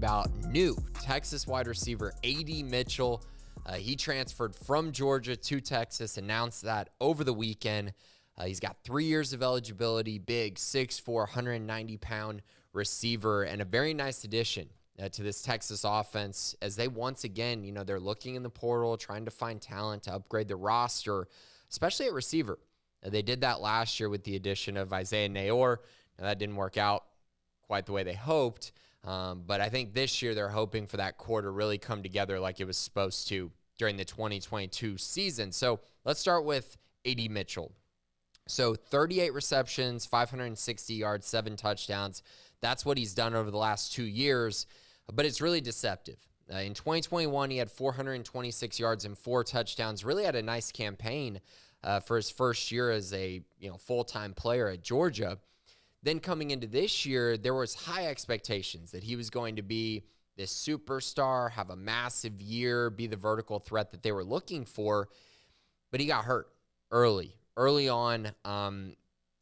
about new Texas wide receiver A.D. Mitchell. He transferred from Georgia to Texas, announced that over the weekend. He's got 3 years of eligibility, big 6'4", 190-pound receiver, and a very nice addition to this Texas offense as they once again, they're looking in the portal, trying to find talent to upgrade the roster, especially at receiver. They did that last year with the addition of Isaiah Nayor. Now, that didn't work out quite the way they hoped, but I think this year they're hoping for that core to really come together like it was supposed to during the 2022 season. So let's start with A.D. Mitchell. So 38 receptions, 560 yards, 7 touchdowns. That's what he's done over the last 2 years, but it's really deceptive. In 2021, he had 426 yards and 4 touchdowns. Really had a nice campaign for his first year as a full-time player at Georgia. Then coming into this year, there was high expectations that he was going to be this superstar, have a massive year, be the vertical threat that they were looking for, but he got hurt early on, and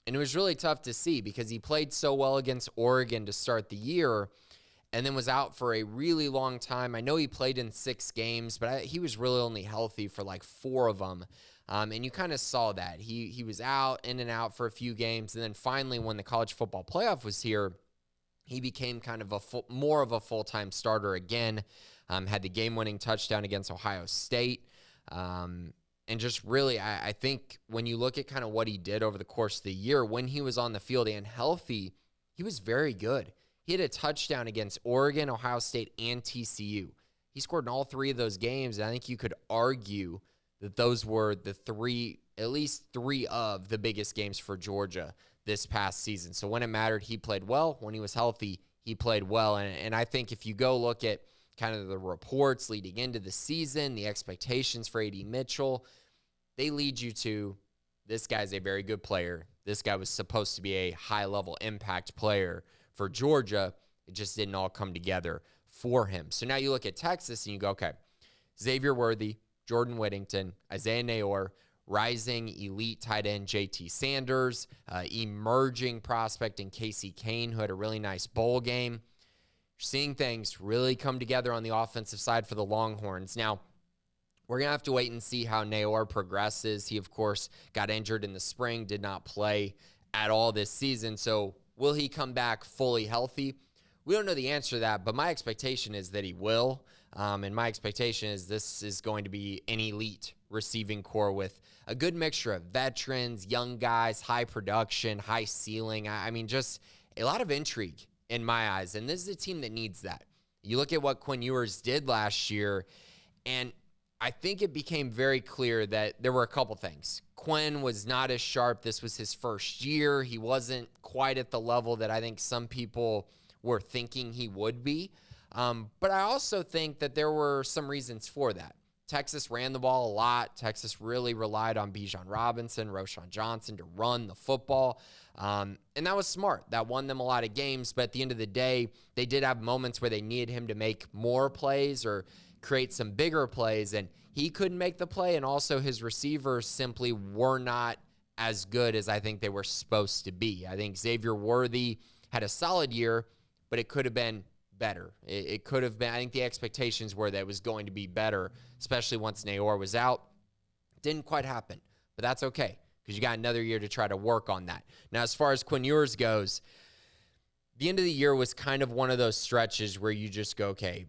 it was really tough to see because he played so well against Oregon to start the year and then was out for a really long time. I know he played in 6 games, but he was really only healthy for like 4 of them, and you kind of saw that. He was out, in and out for a few games, and then finally when the college football playoff was here, he became kind of more of a full-time starter again, had the game-winning touchdown against Ohio State, and just really, I think when you look at kind of what he did over the course of the year, when he was on the field and healthy, he was very good. He had a touchdown against Oregon, Ohio State, and TCU. He scored in all 3 of those games, and I think you could argue that those were at least three of the biggest games for Georgia this past season. So when it mattered, he played well. When he was healthy, he played well. And I think if you go look at kind of the reports leading into the season, the expectations for A.D. Mitchell, they lead you to this guy's a very good player. This guy was supposed to be a high-level impact player for Georgia. It just didn't all come together for him. So now you look at Texas and you go, okay, Xavier Worthy, Jordan Whittington, Isaiah Nayor, rising elite tight end J.T. Sanders, emerging prospect in Casey Kane, who had a really nice bowl game. You're seeing things really come together on the offensive side for the Longhorns. Now, we're going to have to wait and see how Nayor progresses. He, of course, got injured in the spring, did not play at all this season. So will he come back fully healthy? We don't know the answer to that, but my expectation is that he will. And my expectation is this is going to be an elite receiving core with a good mixture of veterans, young guys, high production, high ceiling. I mean, just a lot of intrigue in my eyes. And this is a team that needs that. You look at what Quinn Ewers did last year, and I think it became very clear that there were a couple things. Quinn was not as sharp. This was his first year. He wasn't quite at the level that I think some people were thinking he would be. But I also think that there were some reasons for that. Texas ran the ball a lot. Texas really relied on Bijan Robinson, Roschon Johnson to run the football. And that was smart. That won them a lot of games. But at the end of the day, they did have moments where they needed him to make more plays or create some bigger plays, and he couldn't make the play, and also his receivers simply were not as good as I think they were supposed to be. I think Xavier Worthy had a solid year, but it could have been better. It could have been, I think the expectations were that it was going to be better, especially once Nayor was out. Didn't quite happen, but that's okay, because you got another year to try to work on that. Now, as far as Quinn Ewers goes, the end of the year was kind of one of those stretches where you just go, okay,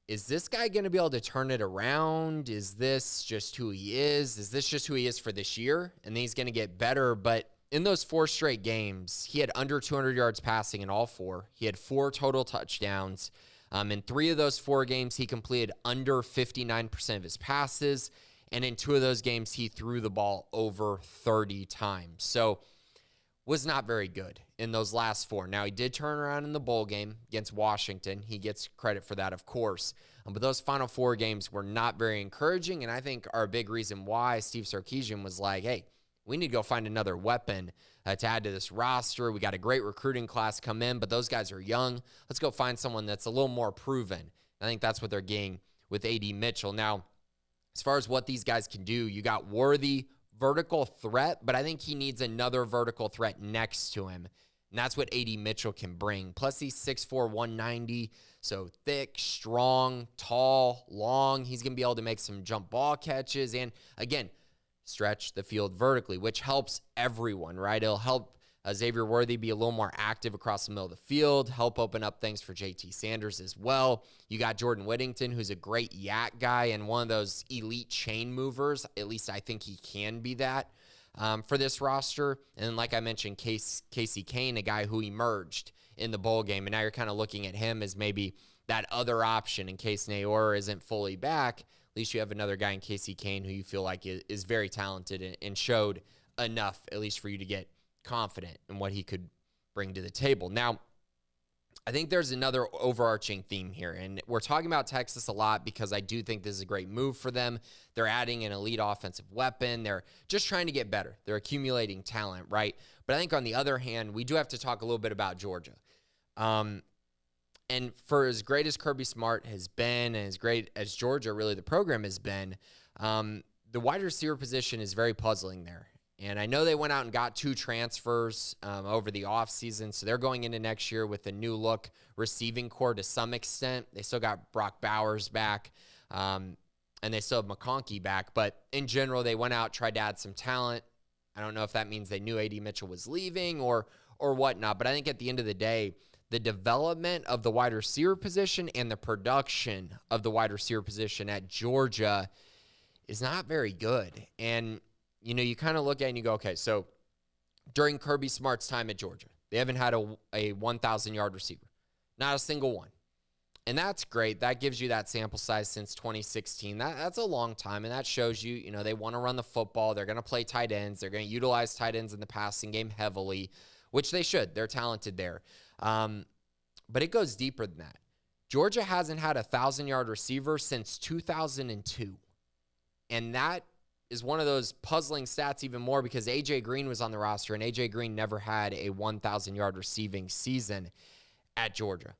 is this guy going to be able to turn it around? Is this just who he is? Is this just who he is for this year? And then he's going to get better. But in those 4 straight games, he had under 200 yards passing in all 4. He had 4 total touchdowns. In 3 of those 4 games, he completed under 59% of his passes. And in 2 of those games, he threw the ball over 30 times. So was not very good in those last 4. Now, he did turn around in the bowl game against Washington. He gets credit for that, of course. But those final 4 games were not very encouraging, and I think are a big reason why Steve Sarkisian was like, hey, we need to go find another weapon to add to this roster. We got a great recruiting class come in, but those guys are young. Let's go find someone that's a little more proven. I think that's what they're getting with A.D. Mitchell. Now, as far as what these guys can do, you got Worthy, vertical threat, but I think he needs another vertical threat next to him. And that's what A.D. Mitchell can bring. Plus, he's 6'4", 190, so thick, strong, tall, long. He's going to be able to make some jump ball catches and, again, stretch the field vertically, which helps everyone, right? It'll help Xavier Worthy be a little more active across the middle of the field, help open up things for JT Sanders as well. You got Jordan Whittington, who's a great yak guy and one of those elite chain movers. At least I think he can be that for this roster. And like I mentioned, Casey Kane, a guy who emerged in the bowl game, and now you're kind of looking at him as maybe that other option in case Naor isn't fully back. At least you have another guy in Casey Kane who you feel like is very talented and showed enough, at least for you to get confident in what he could bring to the table. Now, I think there's another overarching theme here, and we're talking about Texas a lot because I do think this is a great move for them. They're adding an elite offensive weapon. They're just trying to get better. They're accumulating talent, right? But I think on the other hand, we do have to talk a little bit about Georgia. And for as great as Kirby Smart has been and as great as Georgia, really the program has been, the wide receiver position is very puzzling there. And I know they went out and got 2 transfers over the offseason, so they're going into next year with a new look receiving core to some extent. They still got Brock Bowers back, and they still have McConkey back. But in general, they went out, tried to add some talent. I don't know if that means they knew A.D. Mitchell was leaving or whatnot, but I think at the end of the day, the development of the wide receiver position and the production of the wide receiver position at Georgia is not very good. And you know, you kind of look at it and you go, okay, so during Kirby Smart's time at Georgia, they haven't had a 1,000-yard receiver. Not a single one. And that's great. That gives you that sample size since 2016. That's a long time, and that shows you, you know, they want to run the football. They're going to play tight ends. They're going to utilize tight ends in the passing game heavily, which they should. They're talented there. But it goes deeper than that. Georgia hasn't had a 1,000-yard receiver since 2002. And that is one of those puzzling stats even more because A.J. Green was on the roster, and A.J. Green never had a 1,000-yard receiving season at Georgia.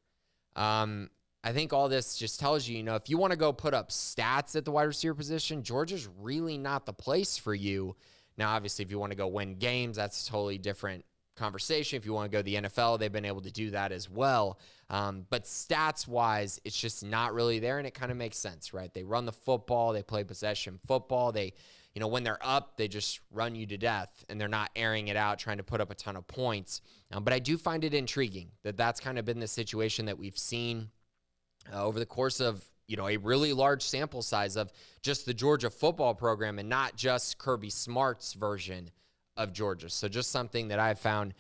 I think all this just tells you, you know, if you want to go put up stats at the wide receiver position, Georgia's really not the place for you. Now, obviously, if you want to go win games, that's a totally different conversation. If you want to go to the NFL, they've been able to do that as well. But stats-wise, it's just not really there, and it kind of makes sense, right? They run the football. They play possession football. They, you know, when they're up, they just run you to death, and they're not airing it out, trying to put up a ton of points. But I do find it intriguing that that's kind of been the situation that we've seen over the course of, you know, a really large sample size of just the Georgia football program and not just Kirby Smart's version of Georgia. So just something that I've found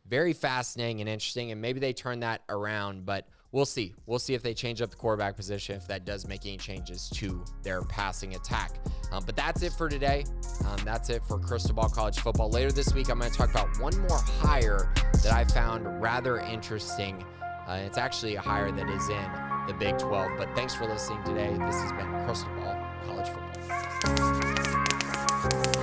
very fascinating and interesting, and maybe they turn that around, but we'll see. We'll see if they change up the quarterback position, if that does make any changes to their passing attack. But that's it for today. That's it for Crystal Ball College Football. Later this week, I'm going to talk about one more hire that I found rather interesting. It's actually a hire that is in the Big 12. But thanks for listening today. This has been Crystal Ball College Football.